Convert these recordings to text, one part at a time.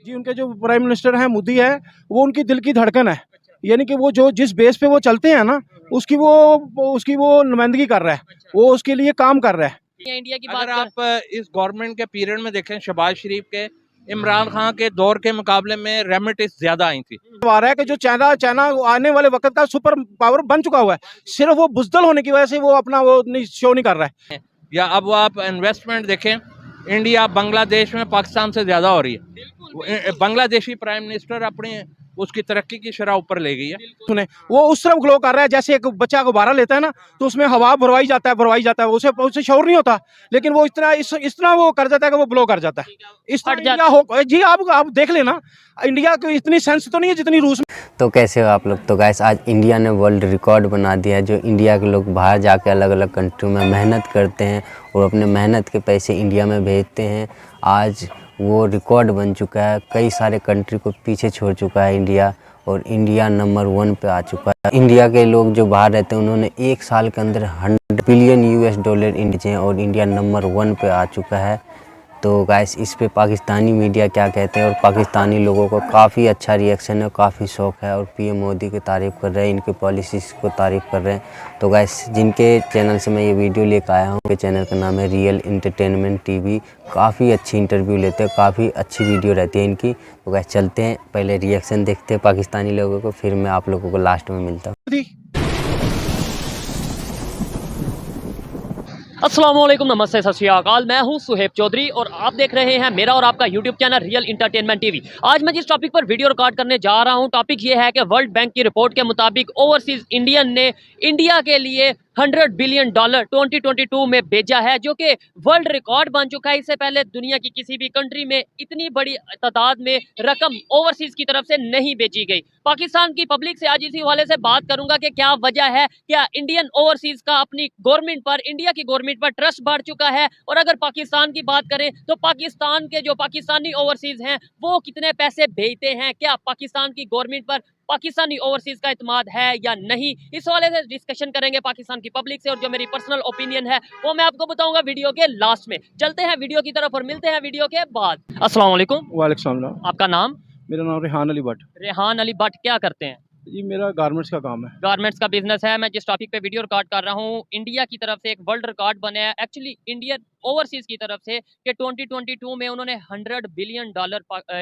जी उनके जो prime minister हैं मोदी है, वो उनकी दिल की धड़कन है। यानी कि वो जो जिस बेस पे वो चलते हैं ना, उसकी वो नुमाइंदगी कर रहा है, वो उसके लिए काम कर रहा है। इंडिया की अगर बात आप इस गवर्नमेंट के पीरियड में देखें, शहबाज शरीफ के, इमरान खान के दौर के मुकाबले में रेमिटेंस ज्यादा आई थी। आ रहा है कि जो चाइना आने वाले वक्त का सुपर पावर बन चुका हुआ है, सिर्फ वो बुजदल होने की वजह से वो अपना वो नहीं शो नहीं कर रहा है। या अब आप इन्वेस्टमेंट देखें, इंडिया बांग्लादेश में पाकिस्तान से ज्यादा हो रही है। बांग्लादेशी प्राइम मिनिस्टर अपनी उसकी तरक्की की शरह ऊपर ले गई है। सुने वो उस तरफ ग्लो कर रहा है जैसे एक बच्चा गुब्बारा लेता है ना, तो उसमें हवा भरवाई जाता है, उसे शौर नहीं होता, लेकिन वो इस तरह वो कर जाता है कि वो ब्लो कर जाता है। इस तरह इंडिया हो जी, आप देख लेना, इंडिया को इतनी सेंस तो नहीं है जितनी रूस में। तो कैसे हो आप लोग। तो गाइस आज इंडिया ने वर्ल्ड रिकॉर्ड बना दिया है। जो इंडिया के लोग बाहर जाके अलग अलग कंट्री में मेहनत करते हैं और अपने मेहनत के पैसे इंडिया में भेजते हैं, आज वो रिकॉर्ड बन चुका है। कई सारे कंट्री को पीछे छोड़ चुका है इंडिया, और इंडिया नंबर 1 पे आ चुका है। इंडिया के लोग जो बाहर रहते हैं उन्होंने एक साल के अंदर 100 बिलियन US$ इंडिया हैं, और इंडिया नंबर 1 पे आ चुका है। तो गाइस इस पे पाकिस्तानी मीडिया क्या कहते हैं, और पाकिस्तानी लोगों को काफ़ी अच्छा रिएक्शन है, काफ़ी शौक है, और PM मोदी की तारीफ़ कर रहे हैं, इनके पॉलिसीज़ को तारीफ़ कर रहे हैं। तो गाइस जिनके चैनल से मैं ये वीडियो लेकर आया हूँ, उनके चैनल का नाम है रियल एंटरटेनमेंट TV। काफ़ी अच्छी इंटरव्यू लेते हैं, काफ़ी अच्छी वीडियो रहती है इनकी। तो गाइस चलते हैं, पहले रिएक्शन देखते हैं पाकिस्तानी लोगों को, फिर मैं आप लोगों को लास्ट में मिलता हूँ। अस्सलाम वालेकुम, नमस्ते, सत श्री अकाल। मैं हूं सुहेब चौधरी और आप देख रहे हैं मेरा और आपका YouTube channel real entertainment TV। आज मैं जिस टॉपिक पर वीडियो रिकॉर्ड करने जा रहा हूं, टॉपिक ये है कि वर्ल्ड बैंक की रिपोर्ट के मुताबिक ओवरसीज इंडियन ने इंडिया के लिए $100 बिलियन 2022 में भेजा है, जो कि वर्ल्ड रिकॉर्ड बन चुका है। इससे पहले दुनिया की किसी भी कंट्री में इतनी बड़ी तादाद में रकम ओवरसीज की तरफ से नहीं भेजी गई। पाकिस्तान की पब्लिक से आज इसी हवाले से बात करूंगा कि क्या वजह है, क्या इंडियन ओवरसीज का अपनी गवर्नमेंट पर, इंडिया की गवर्नमेंट पर ट्रस्ट बढ़ चुका है, और अगर पाकिस्तान की बात करें तो पाकिस्तान के जो पाकिस्तानी ओवरसीज हैं वो कितने पैसे भेजते हैं, क्या पाकिस्तान की गवर्नमेंट पर पाकिस्तानी ओवरसीज का इत्मीनान है या नहीं। इस वाले से डिस्कशन करेंगे पाकिस्तान की पब्लिक से, और जो मेरी पर्सनल ओपिनियन है वो मैं आपको बताऊंगा वीडियो के लास्ट में। चलते हैं वीडियो की तरफ और मिलते हैं वीडियो के बाद। अस्सलाम वालेकुम। वालेकुम सलाम। आपका नाम? मेरा नाम रेहान अली भट्ट। रेहान अली भट्ट, क्या करते हैं? जी मेरा गारमेंट्स का काम है। गारमेंट्स का बिजनेस है। मैं जिस टॉपिक पे वीडियो रिकॉर्ड कर रहा हूँ, इंडिया की तरफ से एक वर्ल्ड रिकॉर्ड बना है, एक्चुअली इंडियन ओवरसीज की तरफ से, कि 2022 में उन्होंने $100 बिलियन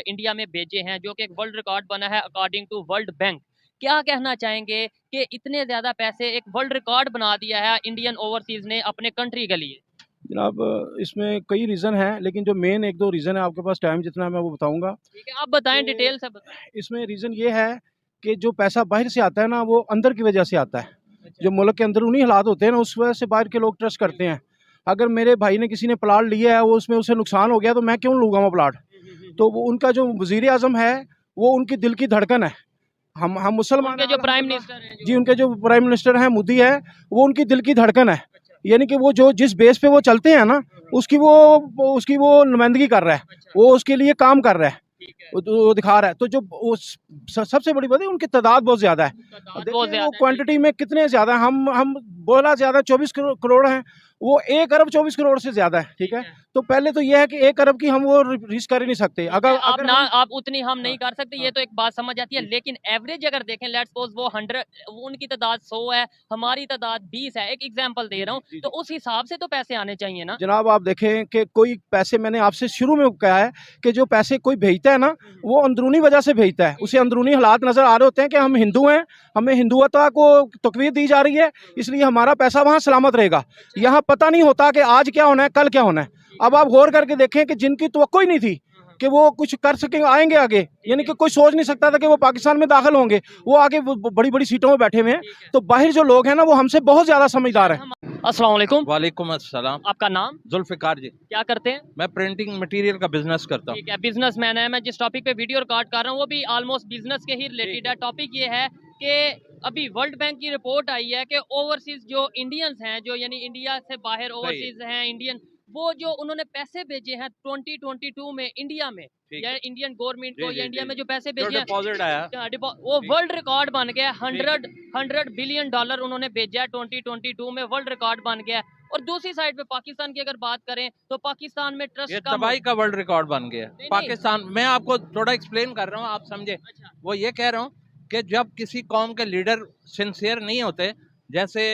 इंडिया में भेजे हैं, जो कि एक वर्ल्ड रिकॉर्ड बना है अकॉर्डिंग टू वर्ल्ड बैंक। क्या कहना चाहेंगे कि इतने ज्यादा पैसे, एक वर्ल्ड रिकॉर्ड बना दिया है इंडियन ओवरसीज ने अपने कंट्री के लिए? जनाब इसमें कई रीज़न हैं, लेकिन जो मेन एक दो रीज़न है, आपके पास टाइम जितना है मैं वो बताऊंगा। ठीक है, आप बताएं, तो डिटेल से बताएं। इसमें रीज़न ये है कि जो पैसा बाहर से आता है ना, वो अंदर की वजह से आता है। जो मुल्क के अंदरूनी हालात होते हैं ना, उस वजह से बाहर के लोग ट्रस्ट करते हैं। अगर मेरे भाई ने किसी ने प्लाट लिया है, वो उसमें उसे नुकसान हो गया, तो मैं क्यों लूँगा वो प्लाट। तो वो उनका जो वज़ीर आज़म है वो उनकी दिल की धड़कन है। हम मुसलमान, उनके जो प्राइम मिनिस्टर हैं, जी उनके जो प्राइम मिनिस्टर हैं मोदी है, वो उनकी दिल की धड़कन है। यानी कि वो जो जिस बेस पे वो चलते हैं ना, उसकी वो नुमाइंदगी कर रहा है, वो उसके लिए काम कर रहा है, वो दिखा रहा है। तो जो सबसे बड़ी बात है, उनकी तादाद बहुत ज़्यादा है। देखिए वो क्वांटिटी में कितने ज़्यादा, हम बोला ज़्यादा 24 करोड़ हैं, वो 1 अरब 24 करोड़ से ज़्यादा है। ठीक है, तो पहले तो ये है कि 1 अरब की हम वो रीच कर ही नहीं सकते। अगर आप उतनी हम नहीं कर सकते, ये तो एक बात समझ आती है, लेकिन एवरेज अगर देखें, लेट्स सपोज वो 100, उनकी तादाद 100 है, हमारी तादाद 20 है, एक एग्जांपल दे रहा हूँ, तो उस हिसाब से तो पैसे आने चाहिए ना जनाब। आप देखें कि कोई पैसे, मैंने आपसे शुरू में कहा है कि जो पैसे कोई भेजता है ना, वो अंदरूनी वजह से भेजता है, उसे अंदरूनी हालात नजर आ रहे होते हैं कि हम हिंदू हैं, हमें हिंदुत्व को तकवीर दी जा रही है, इसलिए हमारा पैसा वहाँ सलामत रहेगा। यहाँ पता नहीं होता कि आज क्या होना है, कल क्या होना है। अब आप गौर करके देखें कि जिनकी तवक्को ही नहीं थी कि वो कुछ कर सके, आएंगे आगे, यानी कि कोई सोच नहीं सकता था कि वो पाकिस्तान में दाखिल होंगे, वो आगे बड़ी बड़ी सीटों में बैठे हुए हैं। तो बाहर जो लोग हैं ना, वो हमसे बहुत ज्यादा समझदार हैं। अस्सलाम वालेकुम। वालेकुम अस्सलाम। आपका नाम? जुल्फिकार जी। क्या करते हैं? मैं प्रिंटिंग मटेरियल का बिजनेस करता हूँ। ठीक है, बिजनेसमैन है। मैं जिस टॉपिक पे वीडियो रिकॉर्ड कर रहा हूँ वो भी ऑलमोस्ट बिजनेस के ही रिलेटेड है। टॉपिक ये है कि अभी वर्ल्ड बैंक की रिपोर्ट आई है कि ओवरसीज जो इंडियंस हैं, जो यानी इंडिया से बाहर ओवरसीज हैं इंडियन, वो जो उन्होंने पैसे भेजे हैं 2022 में इंडिया में, या इंडियन गवर्नमेंट को, या इंडिया में जो पैसे भेजे हैं, डिपॉजिट आया, वो वर्ल्ड रिकॉर्ड बन गया। $100 बिलियन उन्होंने भेजा है 2022 में, वर्ल्ड रिकॉर्ड बन गया। और दूसरी साइड पे पाकिस्तान की अगर बात करें तो पाकिस्तान में ट्रस्ट ये कम तबाही का वर्ल्ड रिकॉर्ड बन गया नहीं। पाकिस्तान। मैं आपको थोड़ा एक्सप्लेन कर रहा हूँ, आप समझे। अच्छा। वो ये कह रहा हूँ कि जब किसी कौम के लीडर सिंसियर नहीं होते, जैसे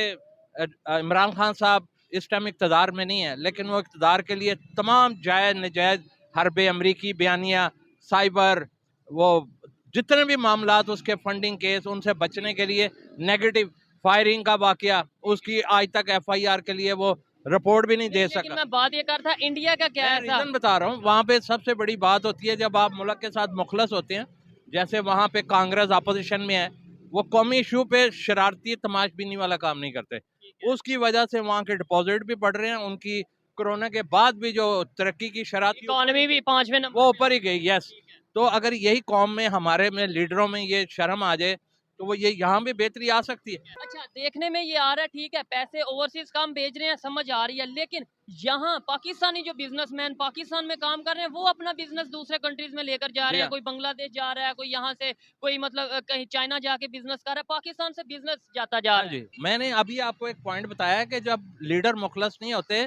इमरान खान साहब इस टाइम इक़्तिदार में नहीं है, लेकिन वो इक़्तिदार के लिए तमाम जायज़ नजायज़ हरबे अमरीकी बयानिया, साइबर, वो जितने भी मामलात उसके फंडिंग केस, उनसे बचने के लिए नेगेटिव फायरिंग का वाकया, उसकी आज तक FIR के लिए वो रिपोर्ट भी नहीं दे लेकिन सका। मैं बात ये कर था इंडिया का क्या है रीजन बता रहा हूँ। वहाँ पे सबसे बड़ी बात होती है जब आप मुल्क के साथ मुखलस होते हैं, जैसे वहाँ पे कांग्रेस अपोजिशन में है, वो कौमी इशू पे शरारती तमाशबीनी वाला काम नहीं करते। उसकी वजह से वहाँ के डिपॉजिट भी बढ़ रहे हैं, उनकी कोरोना के बाद भी जो तरक्की की शरारत इकोनॉमी भी 5वें नंबर वो ऊपर ही गई। यस, तो अगर यही कौम में हमारे में लीडरों में ये शर्म आ जाए तो वो ये यहाँ भी बेहतरी आ सकती है। अच्छा, देखने में ये आ रहा है, ठीक है, पैसे ओवरसीज काम भेज रहे हैं, समझ आ रही है, लेकिन यहाँ पाकिस्तानी जो बिजनेसमैन पाकिस्तान में काम कर रहे हैं वो अपना बिजनेस दूसरे कंट्रीज में लेकर जा रहे हैं। कोई बांग्लादेश जा रहा है, कोई यहाँ से, कोई मतलब कहीं चाइना जाके बिजनेस कर रहा है, पाकिस्तान से बिजनेस जाता जा रहा है। जी, मैंने अभी आपको एक पॉइंट बताया कि जब लीडर मुखलस नहीं होते,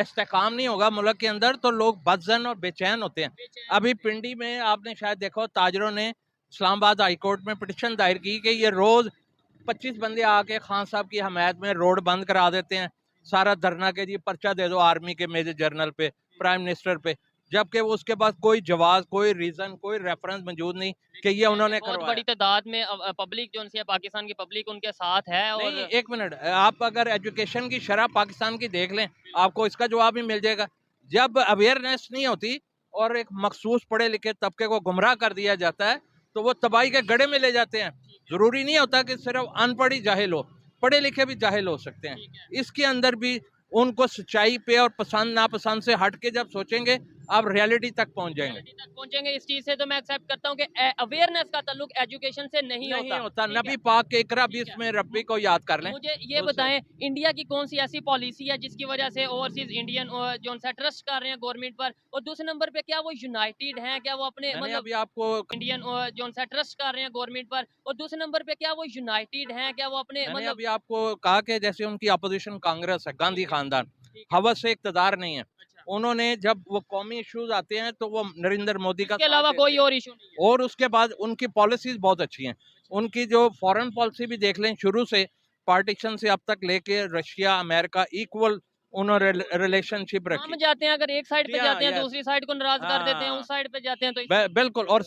इस्तेकाम नहीं होगा मुल्क के अंदर, तो लोग बदजन और बेचैन होते हैं। अभी पिंडी में आपने शायद देखो, ताजरों ने इस्लामाबाद हाई कोर्ट में पिटिशन दायर की कि ये रोज 25 बंदे आके खान साहब की हमायत में रोड बंद करा देते हैं, सारा धरना के जी पर्चा दे दो आर्मी के मेजर जनरल पे, प्राइम मिनिस्टर पे, जबकि उसके पास कोई जवाब, कोई रीजन, कोई रेफरेंस मौजूद नहीं कि ये उन्होंने बहुत करवाया। बड़ी तादाद में पब्लिक जो है, पाकिस्तान की पब्लिक उनके साथ है। और नहीं, एक मिनट, आप अगर एजुकेशन की शरह पाकिस्तान की देख लें, आपको इसका जवाब ही मिल जाएगा। जब अवेयरनेस नहीं होती और एक मखसूस पढ़े लिखे तबके को गुमराह कर दिया जाता है, तो वो तबाही के गड्ढे में ले जाते हैं। जरूरी नहीं होता कि सिर्फ अनपढ़ ही जाहिल हो, पढ़े लिखे भी जाहिल हो सकते हैं। इसके अंदर भी उनको सच्चाई पे और पसंद नापसंद से हट के जब सोचेंगे, आप रियलिटी तक पहुंच जाएंगे। तक पहुंचेंगे, इस चीज से तो मैं एक्सेप्ट करता हूं कि अवेयरनेस का ताल्लुक एजुकेशन से नहीं होता। नबी पाक के इकरा भी इसमें रब्बी को याद कर लें। मुझे ये बताएं, इंडिया की कौन सी ऐसी पॉलिसी है जिसकी वजह से ओवरसीज इंडियन जो ट्रस्ट कर रहे हैं गवर्नमेंट पर, और दूसरे नंबर पे क्या वो यूनाइटेड हैं, क्या वो अपने मतलब अभी आपको इंडियन जो ट्रस्ट कर रहे हैं गवर्नमेंट पर, और दूसरे नंबर पे क्या वो यूनाइटेड हैं, क्या वो अपने मैंने मतलब अभी आपको कहा कि जैसे उनकी अपोजिशन कांग्रेस है, गांधी खानदान, हवस से इक़्तिदार नहीं है। उन्होंने जब वो कौमी इश्यूज आते हैं तो वो नरेंद्र मोदी का इसके अलावा कोई और इशू नहीं है। और उसके बाद उनकी पॉलिसीज बहुत अच्छी हैं। उनकी जो फॉरेन पॉलिसी भी देख लें, शुरू से पार्टीशन से अब तक लेके रशिया अमेरिका इक्वल उन्होंने रिलेशनशिप रखी। हम जाते हैं, अगर एक साइड पे जाते हैं दूसरी साइड को नाराज कर देते हैं, हाँ। उस साइड पे जाते हैं तो बिल्कुल, और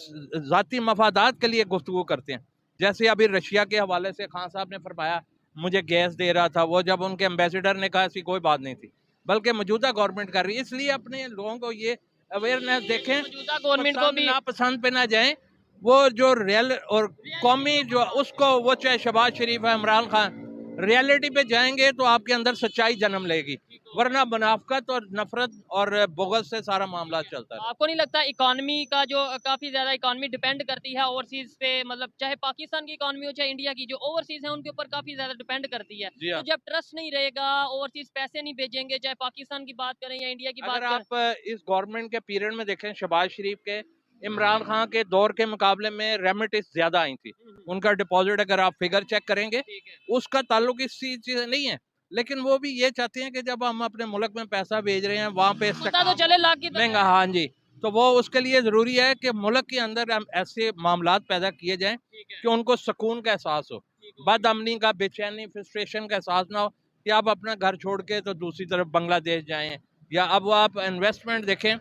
जाती मफादात के लिए गुफ्तगू करते हैं। जैसे अभी रशिया के हवाले से खान साहब ने फरमाया मुझे गैस दे रहा था, वो जब उनके एम्बेसडर ने कहा ऐसी कोई बात नहीं थी, बल्कि मौजूदा गवर्नमेंट कर रही है। इसलिए अपने लोगों को ये अवेयरनेस देखें, मौजूदा गवर्नमेंट को भी नापसंद पे ना जाएं। वो जो रियल और कौमी जो उसको, वो चाहे शहबाज शरीफ है, इमरान खान, रियलिटी पे जाएंगे तो आपके अंदर सच्चाई जन्म लेगी, वरना मुनाफकत और नफरत और बुग़्ज़ से सारा मामला चलता है। आपको नहीं लगता इकोनॉमी का जो काफी ज्यादा इकोनॉमी डिपेंड करती है ओवरसीज पे, मतलब चाहे पाकिस्तान की इकोनॉमी हो चाहे इंडिया की, जो ओवरसीज है उनके ऊपर काफी ज्यादा डिपेंड करती है। तो जब ट्रस्ट नहीं रहेगा, ओवरसीज पैसे नहीं भेजेंगे, चाहे पाकिस्तान की बात करें या इंडिया की बात करें। आप इस गवर्नमेंट के पीरियड में देखें, शहबाज शरीफ के, इमरान खान के दौर के मुकाबले में रेमिटेंस ज्यादा आई थी। उनका डिपॉजिट अगर आप फिगर चेक करेंगे, उसका ताल्लुक इस चीज से नहीं है, लेकिन वो भी ये चाहते हैं कि जब हम अपने मुल्क में पैसा भेज रहे हैं वहाँ पे पता तो चले लाख की महंगा। हाँ जी, तो वो उसके लिए जरूरी है कि मुल्क के अंदर हम ऐसे मामलात पैदा किए जाएं कि उनको सुकून का एहसास हो, बदअमनी का, बेचैनी, फ्रस्ट्रेशन का एहसास ना हो कि आप अपना घर छोड़ के तो दूसरी तरफ बांग्लादेश जाएं। या अब आप इन्वेस्टमेंट देखें,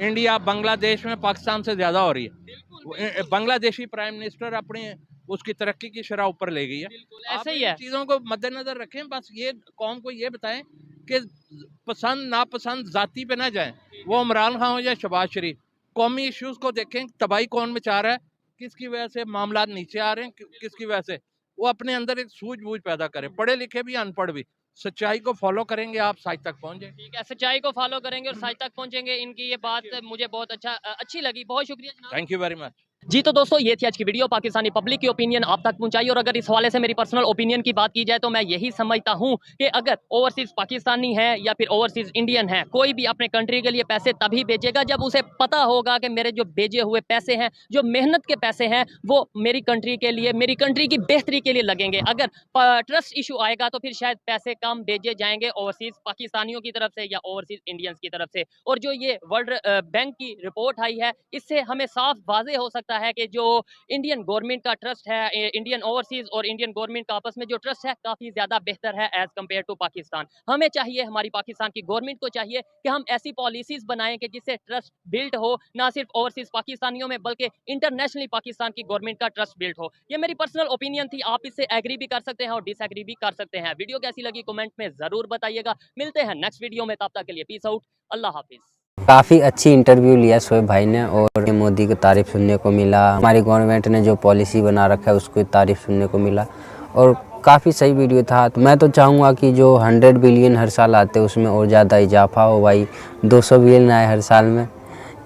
इंडिया बांग्लादेश में पाकिस्तान से ज्यादा हो रही है। बांग्लादेशी प्राइम मिनिस्टर अपनी उसकी तरक्की की शरह ऊपर ले गई है। ऐसे ही है, चीजों को मद्देनजर रखें। बस ये कौम को ये बताएं कि पसंद नापसंद जाति पे ना जाएं, वो इमरान खान हो या शहबाज शरीफ। कौमी इश्यूज को देखें, तबाही कौन मचा रहा है, किसकी वजह से मामला नीचे आ रहे हैं, किसकी वजह से, वो अपने अंदर एक सूझबूझ पैदा करें। पढ़े लिखे भी अनपढ़ भी, सच्चाई को फॉलो करेंगे, आप साइज तक पहुंच जाएंगे। ठीक है, सच्चाई को फॉलो करेंगे और साइज तक पहुंचेंगे। इनकी ये बात मुझे बहुत अच्छी लगी। बहुत शुक्रिया जनाब। Thank you very much. जी तो दोस्तों ये थी आज की वीडियो, पाकिस्तानी पब्लिक की ओपिनियन आप तक पहुंचाई। और अगर इस हवाले से मेरी पर्सनल ओपिनियन की बात की जाए तो मैं यही समझता हूं कि अगर ओवरसीज पाकिस्तानी है या फिर ओवरसीज इंडियन है, कोई भी अपने कंट्री के लिए पैसे तभी भेजेगा जब उसे पता होगा कि मेरे जो भेजे हुए पैसे हैं, जो मेहनत के पैसे हैं, वो मेरी कंट्री के लिए, मेरी कंट्री की बेहतरी के लिए लगेंगे। अगर ट्रस्ट इशू आएगा तो फिर शायद पैसे कम भेजे जाएंगे ओवरसीज पाकिस्तानियों की तरफ से या ओवरसीज इंडियंस की तरफ से। और जो ये वर्ल्ड बैंक की रिपोर्ट आई है, इससे हमें साफ वाजे हो सकता है कि जो इंडियन गवर्नमेंट का ट्रस्ट है, इंडियन ओवरसीज और इंडियन गवर्नमेंट का आपस में जो ट्रस्ट है काफी ज्यादा बेहतर है एज कम्पेयर टू पाकिस्तान। हमें चाहिए, हमारी पाकिस्तान की गवर्नमेंट को चाहिए कि हम ऐसी पॉलिसीज बनाएं कि जिससे ट्रस्ट बिल्ड हो, ना सिर्फ ओवरसीज पाकिस्तानियों में बल्कि इंटरनेशनली पाकिस्तान की गवर्नमेंट का ट्रस्ट बिल्ड हो। ये मेरी पर्सनल ओपिनियन थी, आप इससे एग्री भी कर सकते हैं और डिसएग्री भी कर सकते हैं। वीडियो कैसी लगी कमेंट में जरूर बताइएगा। मिलते हैं नेक्स्ट वीडियो में, तब तक के लिए पीस आउट, अल्लाह हाफिज। काफ़ी अच्छी इंटरव्यू लिया शोएब भाई ने और मोदी की तारीफ़ सुनने को मिला। हमारी गवर्नमेंट ने जो पॉलिसी बना रखा है उसकी तारीफ़ सुनने को मिला और काफ़ी सही वीडियो था। तो मैं तो चाहूँगा कि जो 100 बिलियन हर साल आते हैं उसमें और ज़्यादा इजाफा हो भाई, 200 बिलियन आए हर साल में।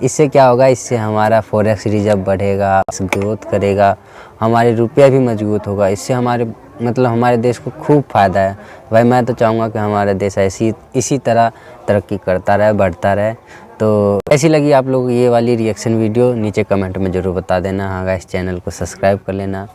इससे क्या होगा, इससे हमारा फॉरेक्स रिजर्व बढ़ेगा, ग्रोथ करेगा, हमारे रुपया भी मजबूत होगा। इससे हमारे हमारे देश को खूब फ़ायदा है भाई। मैं तो चाहूँगा कि हमारा देश इसी तरह तरक्की करता रहे, बढ़ता रहे। तो कैसी लगी आप लोग ये वाली रिएक्शन वीडियो नीचे कमेंट में ज़रूर बता देना। हाँ गाइस, चैनल को सब्सक्राइब कर लेना।